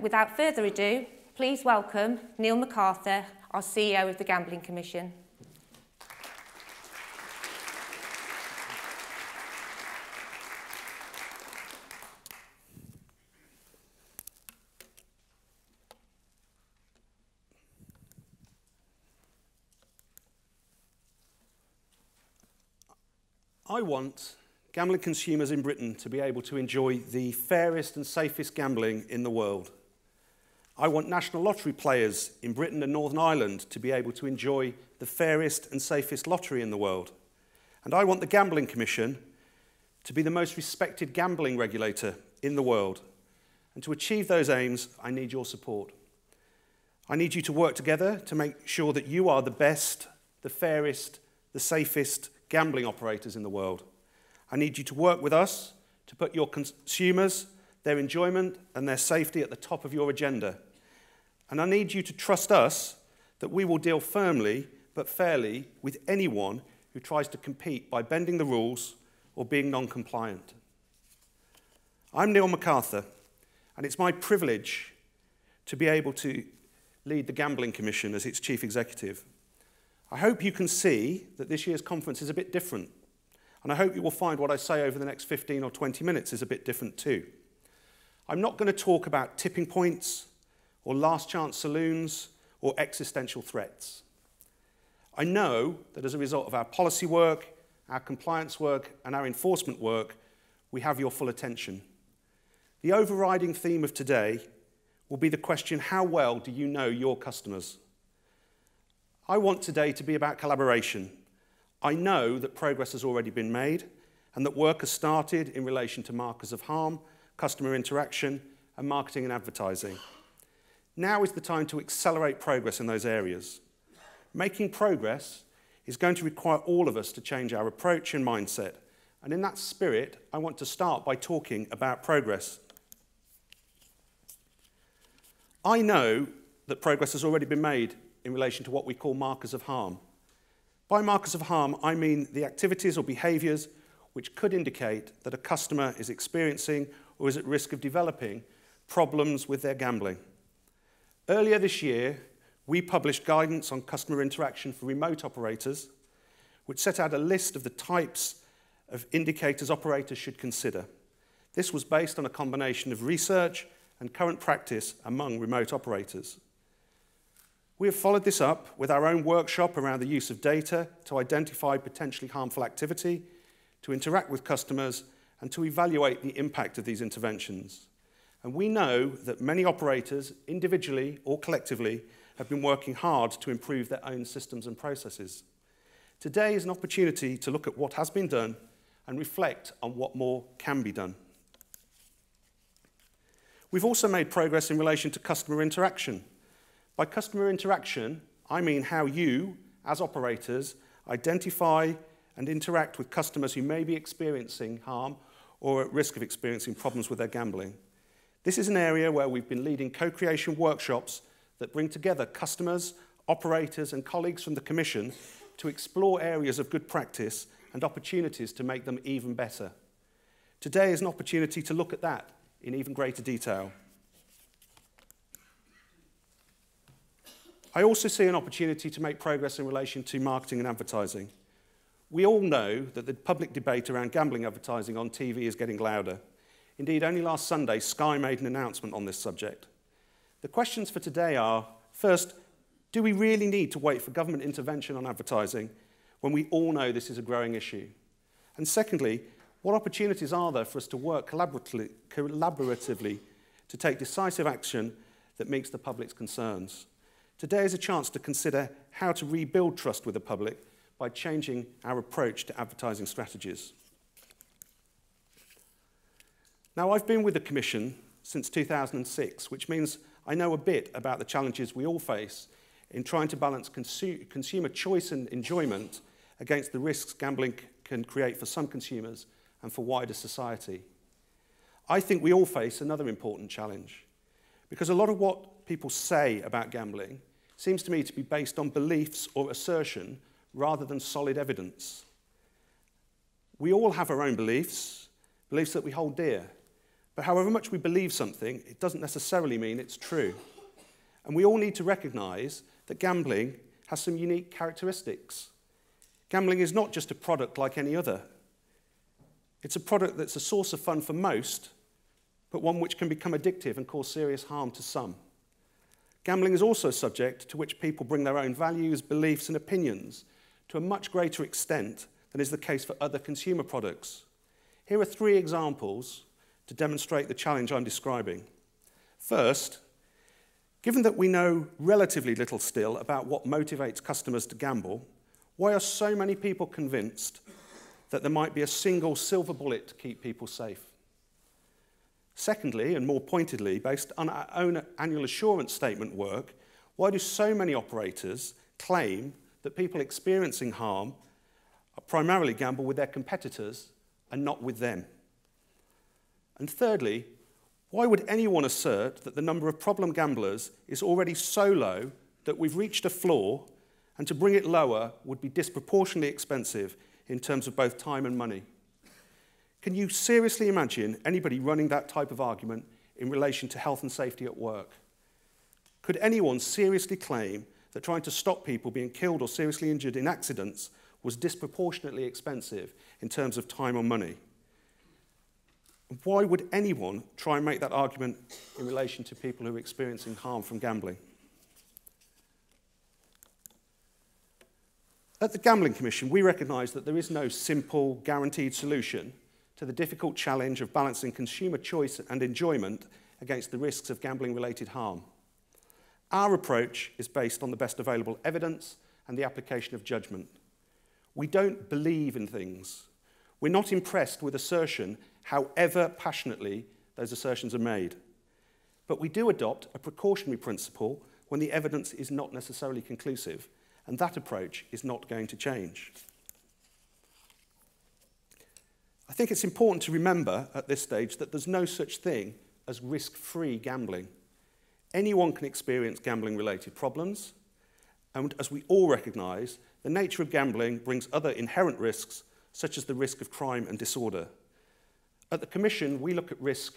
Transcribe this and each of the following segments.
Without further ado, please welcome Neil McArthur, our CEO of the Gambling Commission. I want gambling consumers in Britain to be able to enjoy the fairest and safest gambling in the world. I want national lottery players in Britain and Northern Ireland to be able to enjoy the fairest and safest lottery in the world. And I want the Gambling Commission to be the most respected gambling regulator in the world. And to achieve those aims, I need your support. I need you to work together to make sure that you are the best, the fairest, the safest gambling operators in the world. I need you to work with us to put your consumers, their enjoyment and their safety at the top of your agenda. And I need you to trust us that we will deal firmly but fairly with anyone who tries to compete by bending the rules or being non-compliant. I'm Neil McArthur, and it's my privilege to be able to lead the Gambling Commission as its Chief Executive. I hope you can see that this year's conference is a bit different, and I hope you will find what I say over the next 15 or 20 minutes is a bit different too. I'm not going to talk about tipping points or last chance saloons or existential threats. I know that as a result of our policy work, our compliance work and our enforcement work, we have your full attention. The overriding theme of today will be the question, how well do you know your customers? I want today to be about collaboration. I know that progress has already been made and that work has started in relation to markers of harm, customer interaction, and marketing and advertising. Now is the time to accelerate progress in those areas. Making progress is going to require all of us to change our approach and mindset. And in that spirit, I want to start by talking about progress. I know that progress has already been made in relation to what we call markers of harm. By markers of harm, I mean the activities or behaviours which could indicate that a customer is experiencing or is at risk of developing problems with their gambling. Earlier this year, we published guidance on customer interaction for remote operators, which set out a list of the types of indicators operators should consider. This was based on a combination of research and current practice among remote operators. We have followed this up with our own workshop around the use of data to identify potentially harmful activity, to interact with customers, and to evaluate the impact of these interventions. And we know that many operators, individually or collectively, have been working hard to improve their own systems and processes. Today is an opportunity to look at what has been done and reflect on what more can be done. We've also made progress in relation to customer interaction. By customer interaction, I mean how you, as operators, identify and interact with customers who may be experiencing harm or at risk of experiencing problems with their gambling. This is an area where we've been leading co-creation workshops that bring together customers, operators, and colleagues from the Commission to explore areas of good practice and opportunities to make them even better. Today is an opportunity to look at that in even greater detail. I also see an opportunity to make progress in relation to marketing and advertising. We all know that the public debate around gambling advertising on TV is getting louder. Indeed, only last Sunday, Sky made an announcement on this subject. The questions for today are, first, do we really need to wait for government intervention on advertising when we all know this is a growing issue? And secondly, what opportunities are there for us to work collaboratively to take decisive action that meets the public's concerns? Today is a chance to consider how to rebuild trust with the public by changing our approach to advertising strategies. Now, I've been with the Commission since 2006, which means I know a bit about the challenges we all face in trying to balance consumer choice and enjoyment against the risks gambling can create for some consumers and for wider society. I think we all face another important challenge, because a lot of what people say about gambling seems to me to be based on beliefs or assertion rather than solid evidence. We all have our own beliefs that we hold dear, But however much we believe something, it doesn't necessarily mean it's true. And we all need to recognise that gambling has some unique characteristics. Gambling is not just a product like any other. It's a product that's a source of fun for most, but one which can become addictive and cause serious harm to some. Gambling is also a subject to which people bring their own values, beliefs, and opinions to a much greater extent than is the case for other consumer products. Here are 3 examples to demonstrate the challenge I'm describing. First, given that we know relatively little still about what motivates customers to gamble, why are so many people convinced that there might be a single silver bullet to keep people safe? Secondly, and more pointedly, based on our own annual assurance statement work, why do so many operators claim that people experiencing harm primarily gamble with their competitors and not with them? And thirdly, why would anyone assert that the number of problem gamblers is already so low that we've reached a floor, and to bring it lower would be disproportionately expensive in terms of both time and money? Can you seriously imagine anybody running that type of argument in relation to health and safety at work? Could anyone seriously claim that trying to stop people being killed or seriously injured in accidents was disproportionately expensive in terms of time or money? Why would anyone try and make that argument in relation to people who are experiencing harm from gambling? At the Gambling Commission, we recognise that there is no simple, guaranteed solution to the difficult challenge of balancing consumer choice and enjoyment against the risks of gambling-related harm. Our approach is based on the best available evidence and the application of judgment. We don't believe in things. We're not impressed with assertion, however passionately those assertions are made. But we do adopt a precautionary principle when the evidence is not necessarily conclusive, and that approach is not going to change. I think it's important to remember at this stage that there's no such thing as risk-free gambling. Anyone can experience gambling-related problems, and as we all recognise, the nature of gambling brings other inherent risks, such as the risk of crime and disorder. At the Commission, we look at risk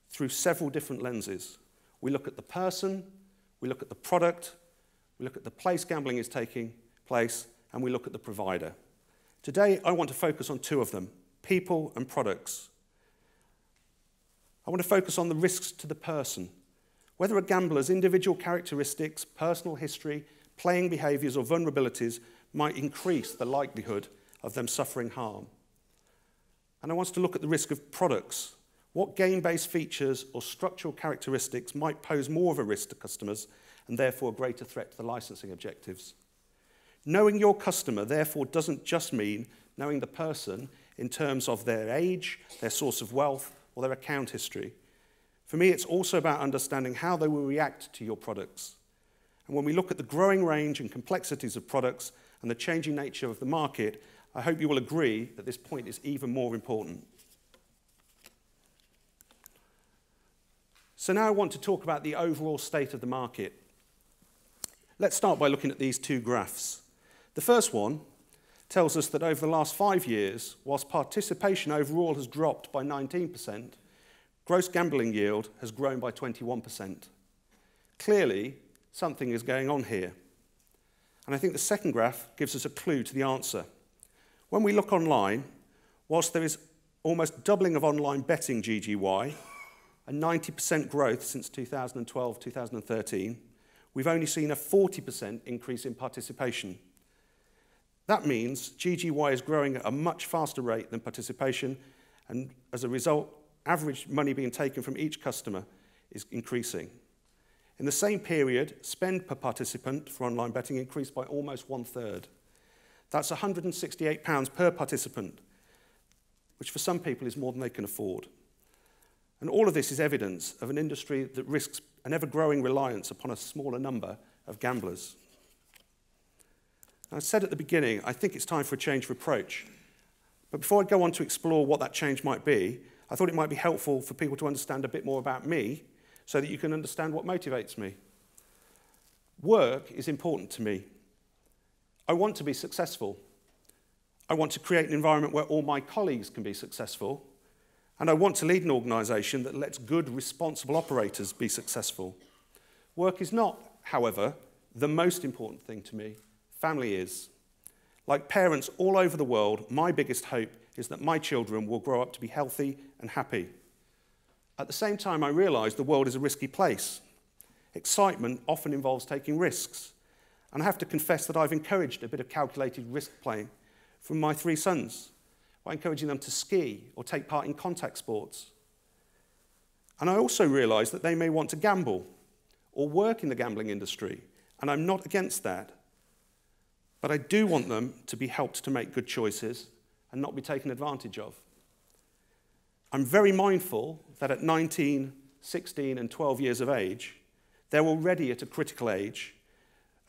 through several different lenses. We look at the person, we look at the product, we look at the place gambling is taking place, and we look at the provider. Today, I want to focus on 2 of them, people and products. I want to focus on the risks to the person, whether a gambler's individual characteristics, personal history, playing behaviours or vulnerabilities might increase the likelihood of them suffering harm. And I want to look at the risk of products. What game-based features or structural characteristics might pose more of a risk to customers and therefore a greater threat to the licensing objectives? Knowing your customer, therefore, doesn't just mean knowing the person in terms of their age, their source of wealth, or their account history. For me, it's also about understanding how they will react to your products. And when we look at the growing range and complexities of products and the changing nature of the market, I hope you will agree that this point is even more important. So now I want to talk about the overall state of the market. Let's start by looking at these 2 graphs. The first one tells us that over the last 5 years, whilst participation overall has dropped by 19%, gross gambling yield has grown by 21%. Clearly, something is going on here. And I think the second graph gives us a clue to the answer. When we look online, whilst there is almost doubling of online betting GGY, a 90% growth since 2012-2013, we've only seen a 40% increase in participation. That means GGY is growing at a much faster rate than participation, and as a result, average money being taken from each customer is increasing. In the same period, spend per participant for online betting increased by almost 1/3. That's £168 per participant, which for some people is more than they can afford. And all of this is evidence of an industry that risks an ever-growing reliance upon a smaller number of gamblers. As I said at the beginning, I think it's time for a change of approach. But before I go on to explore what that change might be, I thought it might be helpful for people to understand a bit more about me so that you can understand what motivates me. Work is important to me. I want to be successful. I want to create an environment where all my colleagues can be successful. And I want to lead an organisation that lets good, responsible operators be successful. Work is not, however, the most important thing to me. Family is. Like parents all over the world, my biggest hope is that my children will grow up to be healthy and happy. At the same time, I realise the world is a risky place. Excitement often involves taking risks. And I have to confess that I've encouraged a bit of calculated risk playing from my 3 sons, by encouraging them to ski or take part in contact sports. And I also realise that they may want to gamble or work in the gambling industry, and I'm not against that. But I do want them to be helped to make good choices and not be taken advantage of. I'm very mindful that at 19, 16, and 12 years of age, they're already at a critical age,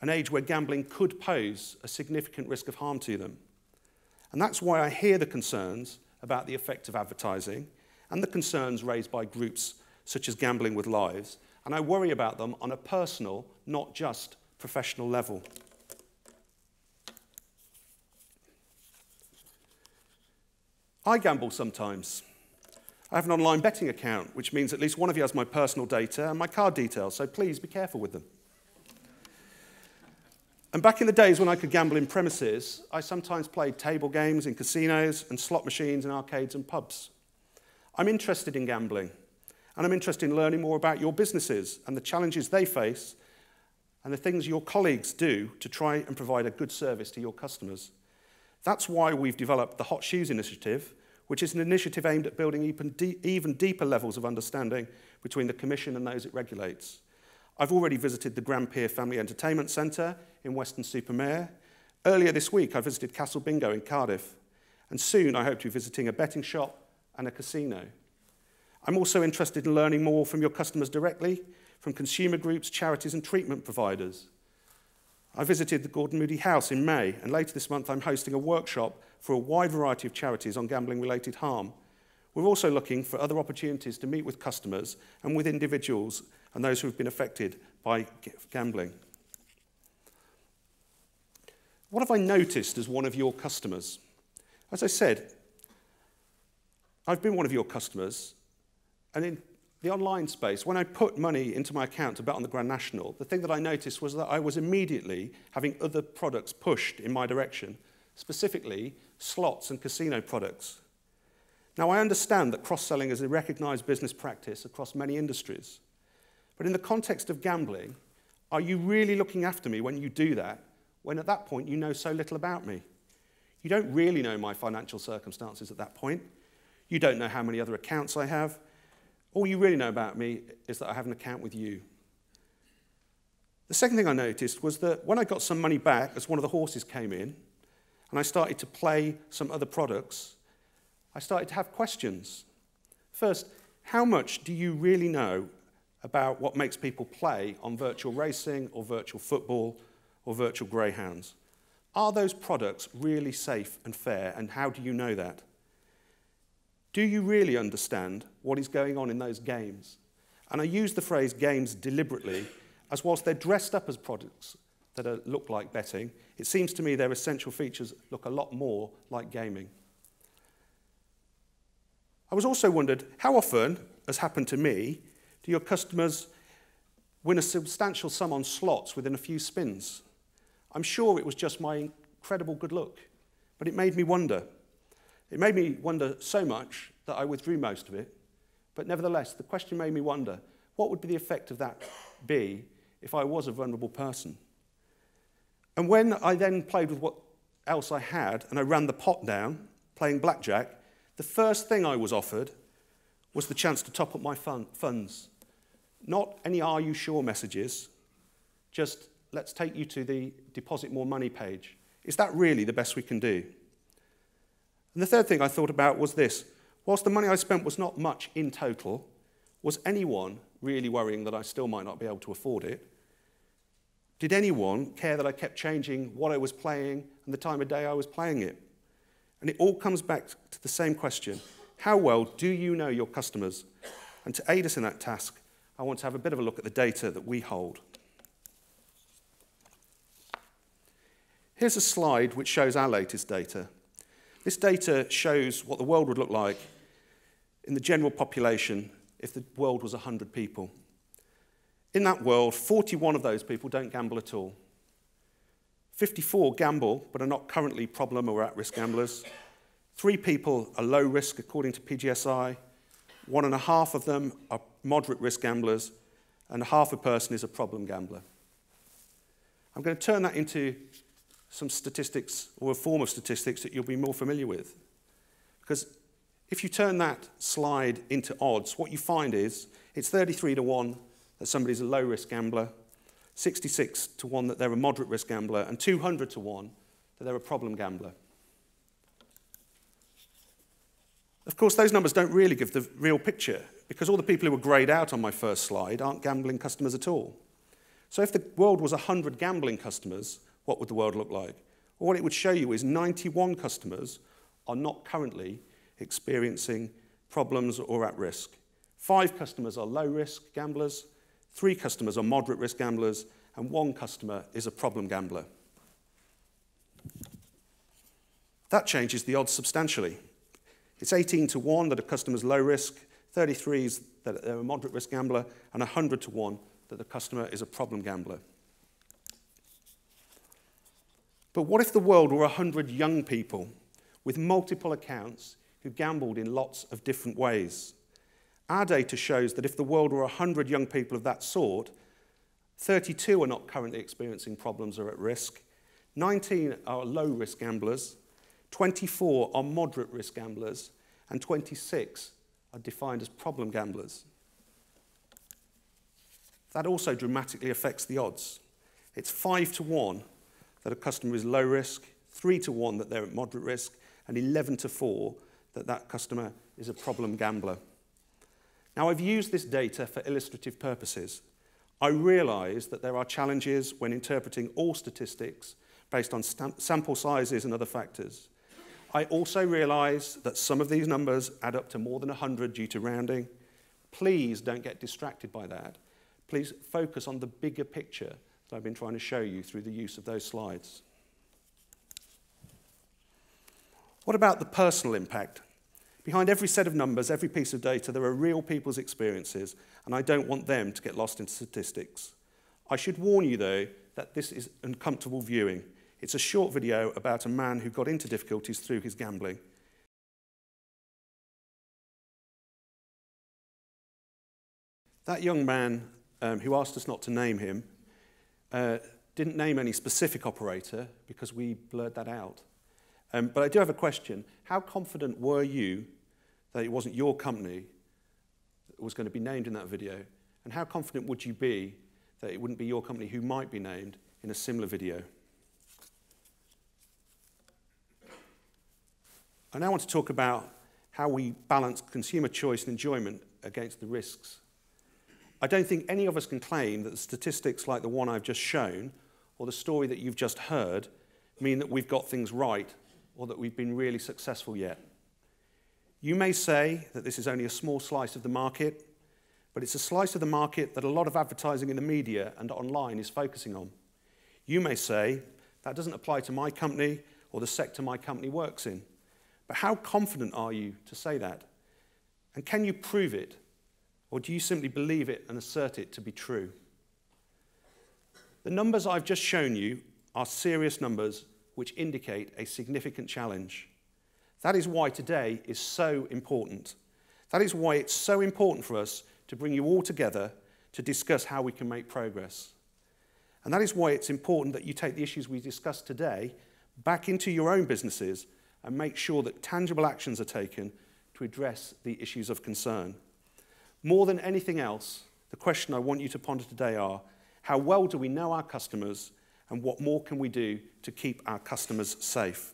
an age where gambling could pose a significant risk of harm to them. And that's why I hear the concerns about the effect of advertising and the concerns raised by groups such as Gambling with Lives, and I worry about them on a personal, not just professional level. I gamble sometimes. I have an online betting account, which means at least one of you has my personal data and my card details, so please be careful with them. And back in the days when I could gamble in premises, I sometimes played table games in casinos and slot machines in arcades and pubs. I'm interested in gambling, and I'm interested in learning more about your businesses and the challenges they face and the things your colleagues do to try and provide a good service to your customers. That's why we've developed the Hot Shoes Initiative, which is an initiative aimed at building even deeper levels of understanding between the Commission and those it regulates. I've already visited the Grampier Family Entertainment Centre in Weston-super-Mare. Earlier this week, I visited Castle Bingo in Cardiff. And soon, I hope to be visiting a betting shop and a casino. I'm also interested in learning more from your customers directly, from consumer groups, charities, and treatment providers. I visited the Gordon Moody House in May, and later this month, I'm hosting a workshop for a wide variety of charities on gambling-related harm. We're also looking for other opportunities to meet with customers and with individuals and those who have been affected by gambling. What have I noticed as one of your customers? As I said, I've been one of your customers, and in the online space, when I put money into my account to bet on the Grand National, the thing that I noticed was that I was immediately having other products pushed in my direction, specifically slots and casino products. Now, I understand that cross-selling is a recognised business practice across many industries. But in the context of gambling, are you really looking after me when you do that, when at that point you know so little about me? You don't really know my financial circumstances at that point. You don't know how many other accounts I have. All you really know about me is that I have an account with you. The second thing I noticed was that when I got some money back as one of the horses came in, and I started to play some other products, I started to have questions. First, how much do you really know about what makes people play on virtual racing or virtual football or virtual greyhounds? Are those products really safe and fair, and how do you know that? Do you really understand what is going on in those games? And I use the phrase games deliberately, as whilst they're dressed up as products that look like betting, it seems to me their essential features look a lot more like gaming. I was also wondered, how often, as happened to me, do your customers win a substantial sum on slots within a few spins? I'm sure it was just my incredible good luck, but it made me wonder. It made me wonder so much that I withdrew most of it, but nevertheless, the question made me wonder, what would the effect of that be if I was a vulnerable person? And when I then played with what else I had, and I ran the pot down, playing blackjack, the first thing I was offered was the chance to top up my funds. Not any "are you sure" messages, just let's take you to the deposit more money page. Is that really the best we can do? And the third thing I thought about was this. Whilst the money I spent was not much in total, was anyone really worrying that I still might not be able to afford it? Did anyone care that I kept changing what I was playing and the time of day I was playing it? And it all comes back to the same question. How well do you know your customers? And to aid us in that task, I want to have a bit of a look at the data that we hold. Here's a slide which shows our latest data. This data shows what the world would look like in the general population if the world was 100 people. In that world, 41 of those people don't gamble at all. 54 gamble, but are not currently problem or at-risk gamblers. 3 people are low risk, according to PGSI. 1.5 of them are moderate risk gamblers, and half a person is a problem gambler. I'm going to turn that into some statistics, or a form of statistics that you'll be more familiar with. Because if you turn that slide into odds, what you find is it's 33 to 1 that somebody's a low-risk gambler, 66 to 1 that they're a moderate-risk gambler, and 200 to 1 that they're a problem gambler. Of course, those numbers don't really give the real picture, because all the people who were greyed out on my first slide aren't gambling customers at all. So if the world was 100 gambling customers, what would the world look like? Well, what it would show you is 91 customers are not currently experiencing problems or at risk. 5 customers are low-risk gamblers, 3 customers are moderate-risk gamblers, and 1 customer is a problem gambler. That changes the odds substantially. It's 18 to 1 that a customer's low risk, 33 is that they're a moderate-risk gambler, and 100 to 1 that the customer is a problem gambler. But what if the world were 100 young people with multiple accounts who gambled in lots of different ways? Our data shows that if the world were 100 young people of that sort, 32 are not currently experiencing problems or at risk, 19 are low-risk gamblers, 24 are moderate-risk gamblers, and 26 are defined as problem gamblers. That also dramatically affects the odds. It's 5 to 1 that a customer is low risk, 3 to 1 that they're at moderate risk, and 11 to 4 that that customer is a problem gambler. Now, I've used this data for illustrative purposes. I realise that there are challenges when interpreting all statistics based on sample sizes and other factors. I also realise that some of these numbers add up to more than 100 due to rounding. Please don't get distracted by that. Please focus on the bigger picture that I've been trying to show you through the use of those slides. What about the personal impact? Behind every set of numbers, every piece of data, there are real people's experiences, and I don't want them to get lost in statistics. I should warn you, though, that this is uncomfortable viewing. It's a short video about a man who got into difficulties through his gambling. That young man who asked us not to name him didn't name any specific operator because we blurred that out. But I do have a question. How confident were you that it wasn't your company that was going to be named in that video? And how confident would you be that it wouldn't be your company who might be named in a similar video? I now want to talk about how we balance consumer choice and enjoyment against the risks. I don't think any of us can claim that the statistics like the one I've just shown or the story that you've just heard mean that we've got things right or that we've been really successful yet. You may say that this is only a small slice of the market, but it's a slice of the market that a lot of advertising in the media and online is focusing on. You may say that doesn't apply to my company or the sector my company works in. But how confident are you to say that? And can you prove it? Or do you simply believe it and assert it to be true? The numbers I've just shown you are serious numbers which indicate a significant challenge. That is why today is so important. That is why it's so important for us to bring you all together to discuss how we can make progress. And that is why it's important that you take the issues we discussed today back into your own businesses and make sure that tangible actions are taken to address the issues of concern. More than anything else, the question I want you to ponder today are, how well do we know our customers and what more can we do to keep our customers safe?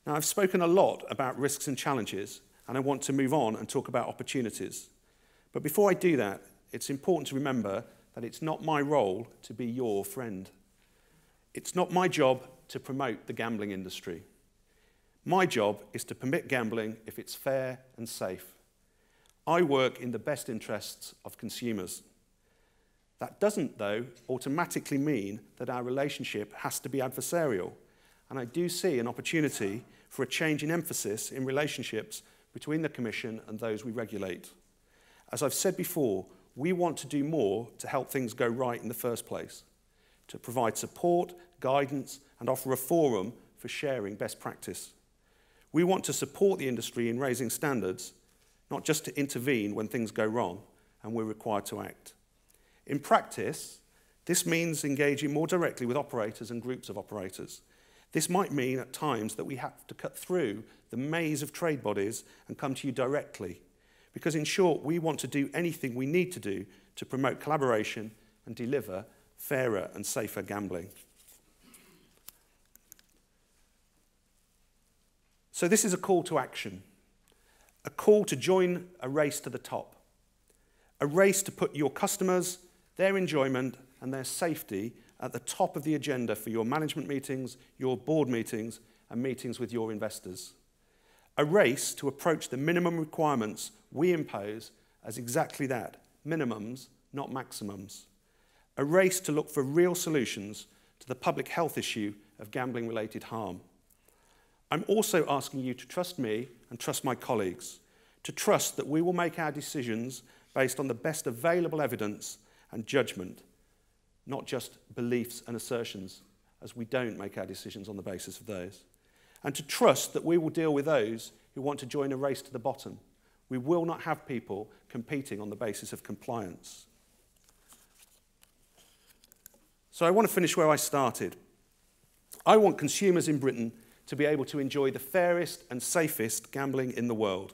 Now, I've spoken a lot about risks and challenges, and I want to move on and talk about opportunities. But before I do that, it's important to remember that it's not my role to be your friend. It's not my job to promote the gambling industry. My job is to permit gambling if it's fair and safe. I work in the best interests of consumers. That doesn't, though, automatically mean that our relationship has to be adversarial. And I do see an opportunity for a change in emphasis in relationships between the Commission and those we regulate. As I've said before, we want to do more to help things go right in the first place, to provide support, guidance, and offer a forum for sharing best practice. We want to support the industry in raising standards, not just to intervene when things go wrong and we're required to act. In practice, this means engaging more directly with operators and groups of operators. This might mean at times that we have to cut through the maze of trade bodies and come to you directly, because in short, we want to do anything we need to do to promote collaboration and deliver fairer and safer gambling. So this is a call to action, a call to join a race to the top, a race to put your customers, their enjoyment and their safety at the top of the agenda for your management meetings, your board meetings and meetings with your investors. A race to approach the minimum requirements we impose as exactly that, minimums, not maximums. A race to look for real solutions to the public health issue of gambling-related harm. I'm also asking you to trust me and trust my colleagues, to trust that we will make our decisions based on the best available evidence and judgment, not just beliefs and assertions, as we don't make our decisions on the basis of those. And to trust that we will deal with those who want to join a race to the bottom. We will not have people competing on the basis of compliance. So I want to finish where I started. I want consumers in Britain to be able to enjoy the fairest and safest gambling in the world.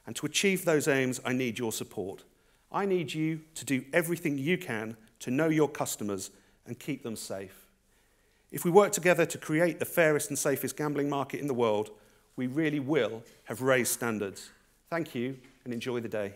And to achieve those aims, I need your support. I need you to do everything you can to know your customers and keep them safe. If we work together to create the fairest and safest gambling market in the world, we really will have raised standards. Thank you and enjoy the day.